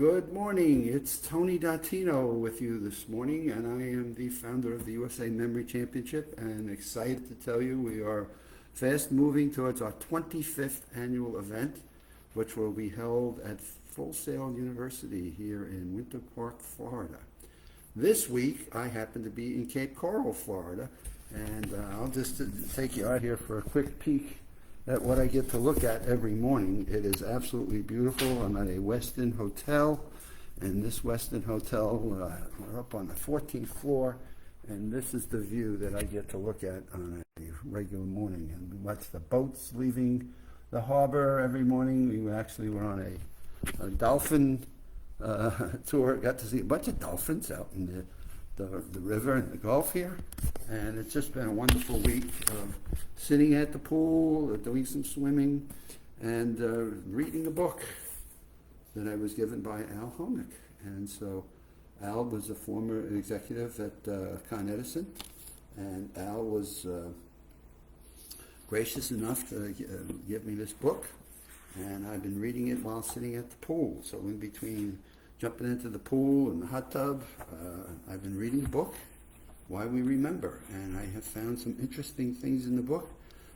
Good morning. It's Tony Dottino with you this morning, and I am the founder of the USA Memory Championship, and excited to tell you we are fast moving towards our 25th annual event, which will be held at Full Sail University here in Winter Park, Florida. This week, I happen to be in Cape Coral, Florida, and I'll just take you out here for a quick peek at what I get to look at every morning. It is absolutely beautiful. I'm at a Westin hotel, and this Westin hotel, we're up on the 14th floor, and this is the view that I get to look at on a regular morning. And we watch the boats leaving the harbor every morning. We actually were on a dolphin tour, got to see a bunch of dolphins out in the river and the Gulf here, and it's just been a wonderful week of sitting at the pool, doing some swimming, and reading a book that I was given by Al Homick. And so Al was a former executive at Con Edison, and Al was gracious enough to give me this book, and I've been reading it while sitting at the pool. So in between jumping into the pool and the hot tub, I've been reading the book, Why We Remember, and I have found some interesting things in the book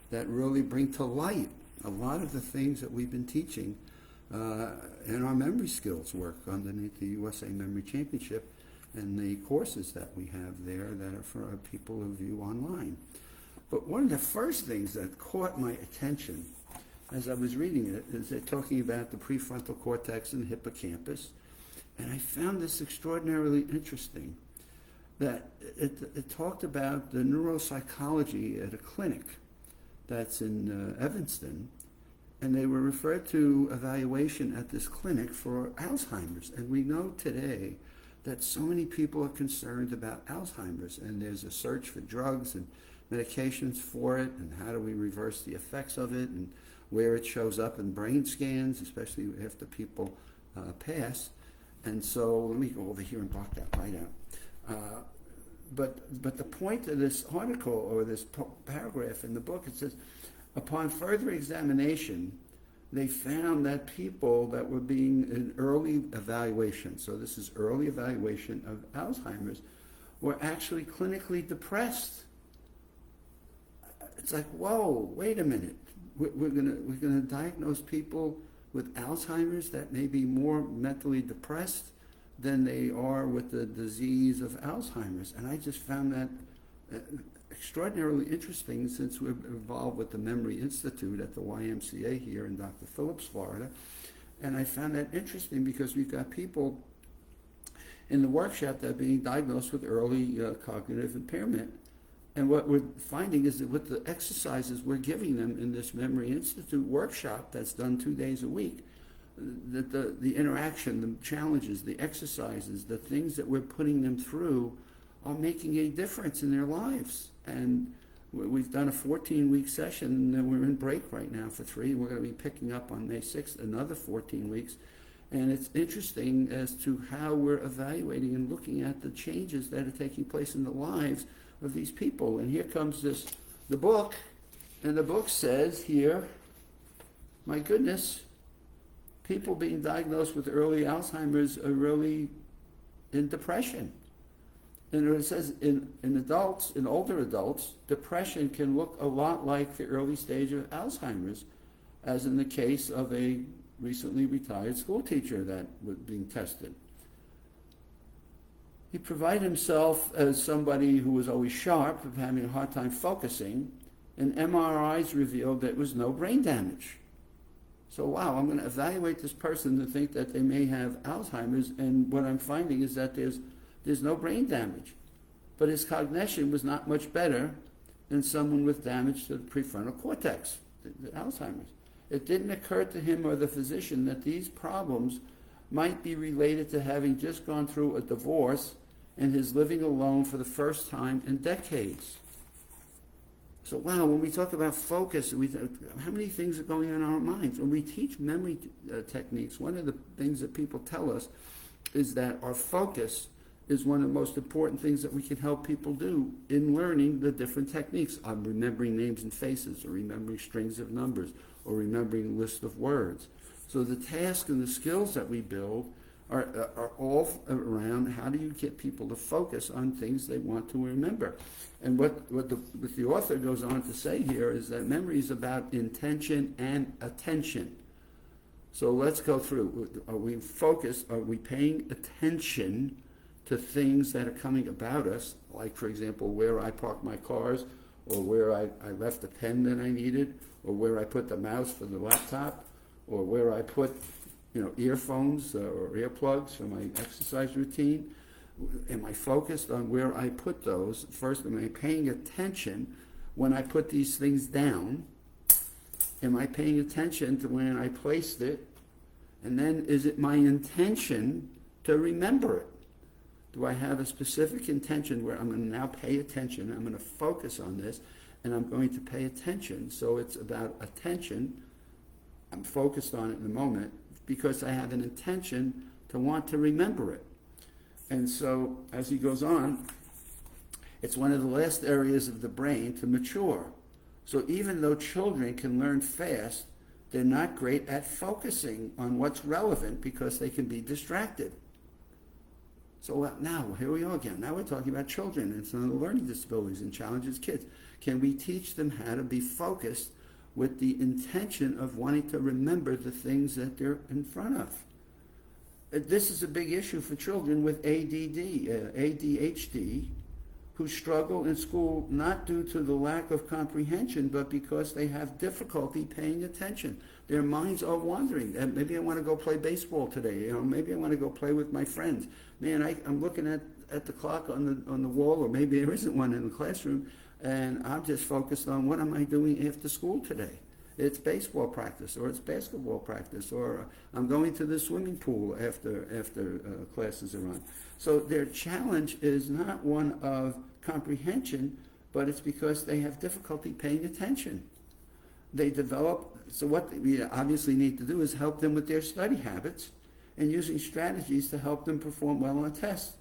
that really bring to light a lot of the things that we've been teaching in our memory skills work underneath the USA Memory Championship and the courses that we have there that are for our people who view online. But one of the first things that caught my attention as I was reading it is they're talking about the prefrontal cortex and the hippocampus. And I found this extraordinarily interesting, that it talked about the neuropsychology at a clinic that's in Evanston, and they were referred to evaluation at this clinic for Alzheimer's. And we know today that so many people are concerned about Alzheimer's, and there's a search for drugs and medications for it, and how do we reverse the effects of it, and where it shows up in brain scans, especially after people pass. And so let me go over here and block that light out. But the point of this article, or this paragraph in the book, it says, upon further examination, they found that people that were being in early evaluation, so this is early evaluation of Alzheimer's, were actually clinically depressed. It's like, whoa, wait a minute. We're gonna diagnose people with Alzheimer's that may be more mentally depressed than they are with the disease of Alzheimer's. And I just found that extraordinarily interesting, since we're involved with the Memory Institute at the YMCA here in Dr. Phillips, Florida. And I found that interesting because we've got people in the workshop that are being diagnosed with early cognitive impairment. And what we're finding is that with the exercises we're giving them in this Memory Institute workshop that's done 2 days a week, that the interaction, the challenges, the exercises, the things that we're putting them through are making a difference in their lives. And we've done a 14-week session, and we're in break right now for 3. We're going to be picking up on May 6th, another 14 weeks. And it's interesting as to how we're evaluating and looking at the changes that are taking place in the lives of these people. And here comes the book, and the book says here, my goodness, people being diagnosed with early Alzheimer's are really in depression. And it says in adults, in older adults, depression can look a lot like the early stage of Alzheimer's, as in the case of a recently retired school teacher that was being tested. He provided himself as somebody who was always sharp, of having a hard time focusing, and MRIs revealed there was no brain damage. So wow, I'm going to evaluate this person to think that they may have Alzheimer's, and what I'm finding is that there's no brain damage. But his cognition was not much better than someone with damage to the prefrontal cortex, the Alzheimer's. It didn't occur to him or the physician that these problems might be related to having just gone through a divorce and his living alone for the first time in decades. So wow, when we talk about focus, how many things are going on in our minds? When we teach memory techniques, one of the things that people tell us is that our focus is one of the most important things that we can help people do in learning the different techniques. I'm remembering names and faces, or remembering strings of numbers, or remembering a list of words. So the task and the skills that we build are all around how do you get people to focus on things they want to remember. And what the author goes on to say here is that memory is about intention and attention. So let's go through. Are we focused? Are we paying attention to things that are coming about us? Like, for example, where I park my cars, or where I left the pen that I needed, or where I put the mouse for the laptop, or where I put earphones or earplugs for my exercise routine. Am I focused on where I put those? First, am I paying attention when I put these things down? Am I paying attention to when I placed it? And then is it my intention to remember it? Do I have a specific intention where I'm going to now pay attention, I'm going to focus on this, and I'm going to pay attention? So it's about attention. I'm focused on it in the moment because I have an intention to want to remember it. And so, as he goes on, it's one of the last areas of the brain to mature. So even though children can learn fast, they're not great at focusing on what's relevant because they can be distracted. So now, here we are again. Now we're talking about children and some of the learning disabilities and challenges kids. Can we teach them how to be focused with the intention of wanting to remember the things that they're in front of? This is a big issue for children with ADD, ADHD, who struggle in school not due to the lack of comprehension, but because they have difficulty paying attention. Their minds are wandering. Maybe I want to go play baseball today. Maybe I want to go play with my friends. Man, I'm looking at the clock on the wall, or maybe there isn't one in the classroom, and I'm just focused on what am I doing after school today. It's baseball practice, or it's basketball practice, or I'm going to the swimming pool after classes are on. So their challenge is not one of comprehension, but it's because they have difficulty paying attention. They develop, so what we obviously need to do is help them with their study habits and using strategies to help them perform well on tests.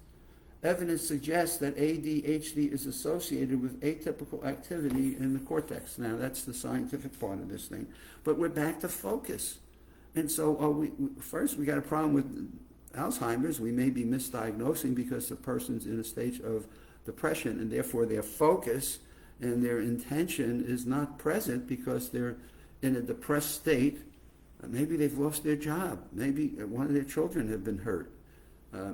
Evidence suggests that ADHD is associated with atypical activity in the cortex. Now, that's the scientific part of this thing. But we're back to focus. And so first, we got a problem with Alzheimer's. We may be misdiagnosing because the person's in a stage of depression, and therefore their focus and their intention is not present because they're in a depressed state. Maybe they've lost their job. Maybe one of their children have been hurt.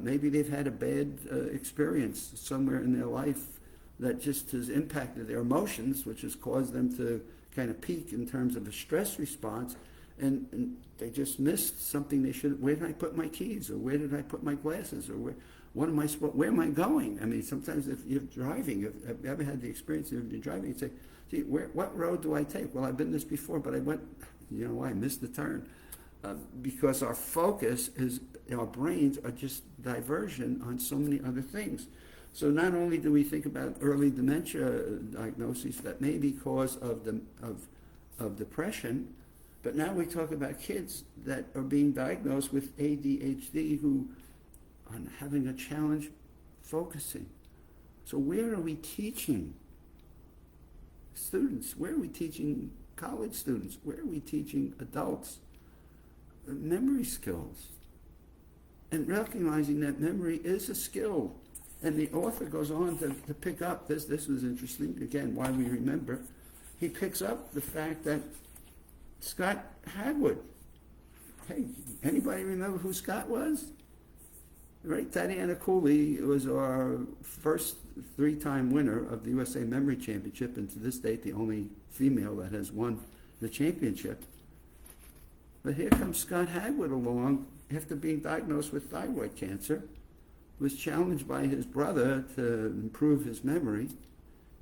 Maybe they've had a bad experience somewhere in their life that just has impacted their emotions, which has caused them to kind of peak in terms of a stress response, and they just missed something they should. Where did I put my keys? Or where did I put my glasses? Or where am I going? I mean, sometimes if you're driving, have you ever had the experience of you're driving, you say, gee, what road do I take? Well, I've been this before, but I missed the turn. Because our focus is, our brains are just diversion on so many other things. So not only do we think about early dementia diagnoses that may be cause of depression, but now we talk about kids that are being diagnosed with ADHD who are having a challenge focusing. So where are we teaching students? Where are we teaching college students? Where are we teaching adults memory skills? And recognizing that memory is a skill. And the author goes on to pick up this was interesting, again, why we remember. He picks up the fact that Scott Hagwood, hey, anybody remember who Scott was? Right, Tatiana Cooley was our first 3-time winner of the USA Memory Championship, and to this date the only female that has won the championship. But here comes Scott Hagwood along after being diagnosed with thyroid cancer, was challenged by his brother to improve his memory,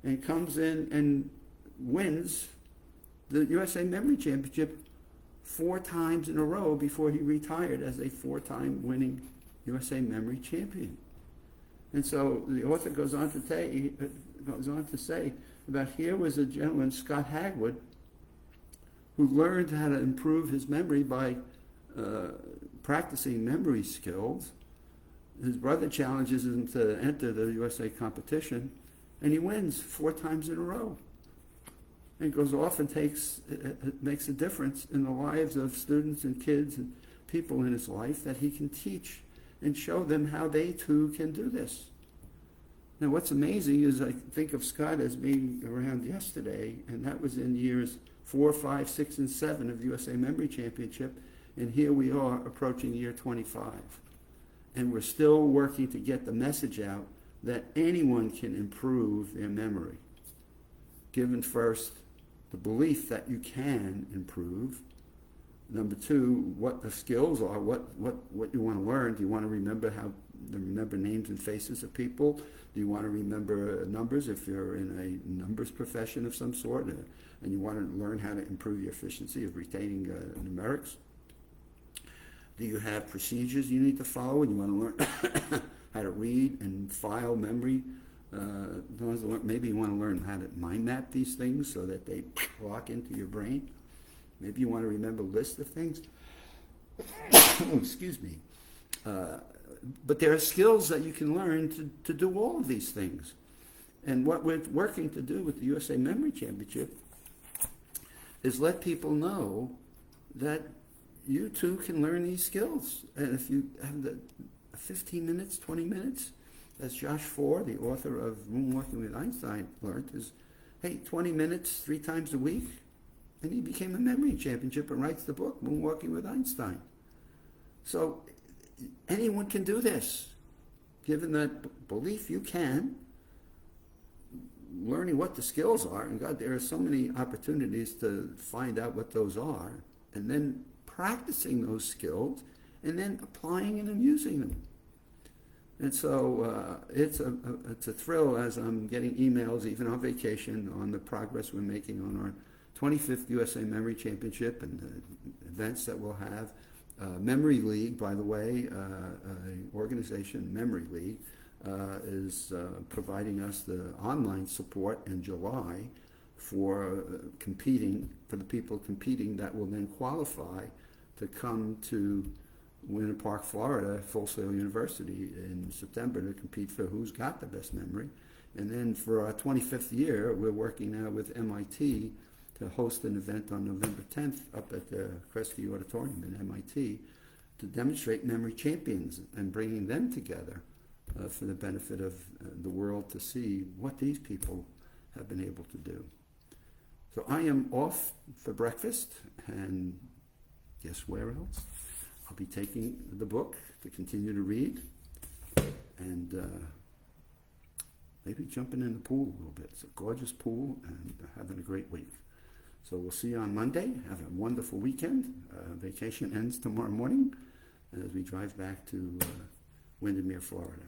and comes in and wins the USA Memory Championship 4 times in a row before he retired as a 4-time winning USA Memory Champion. And so the author goes on to say about here was a gentleman, Scott Hagwood, who learned how to improve his memory by practicing memory skills. His brother challenges him to enter the USA competition, and he wins 4 times in a row. And goes off and makes a difference in the lives of students and kids and people in his life that he can teach and show them how they too can do this. Now, what's amazing is I think of Scott as being around yesterday, and that was in years 4, 5, 6, and 7 of the USA Memory Championship, and here we are approaching year 25. And we're still working to get the message out that anyone can improve their memory. Given first the belief that you can improve. Number 2, what the skills are, what you want to learn. Do you want to remember names and faces of people? Do you want to remember numbers if you're in a numbers profession of some sort, and you want to learn how to improve your efficiency of retaining numerics? Do you have procedures you need to follow, and you want to learn how to read and file memory? Maybe you want to learn how to mind map these things so that they lock into your brain. Maybe you want to remember lists of things. Excuse me. But there are skills that you can learn to do all of these things. And what we're working to do with the USA Memory Championship is let people know that you too can learn these skills. And if you have the 15 minutes, 20 minutes, as Josh Foer, the author of Moonwalking with Einstein, learned, is, hey, 20 minutes 3 times a week, and he became a memory championship and writes the book, Moonwalking with Einstein. So anyone can do this. Given that belief, you can. Learning what the skills are, and God, there are so many opportunities to find out what those are, and then practicing those skills, and then applying and using them. And so it's a thrill as I'm getting emails, even on vacation, on the progress we're making on our 25th USA Memory Championship and the events that we'll have. Memory League, by the way, organization, Memory League, is providing us the online support in July for for the people competing that will then qualify to come to Winter Park, Florida, Full Sail University in September to compete for who's got the best memory. And then for our 25th year, we're working now with MIT to host an event on November 10th up at the Kresge Auditorium in MIT to demonstrate memory champions and bringing them together for the benefit of the world to see what these people have been able to do. So I am off for breakfast, and guess where else? I'll be taking the book to continue to read and maybe jumping in the pool a little bit. It's a gorgeous pool and having a great week. So we'll see you on Monday. Have a wonderful weekend. Vacation ends tomorrow morning as we drive back to Windermere, Florida.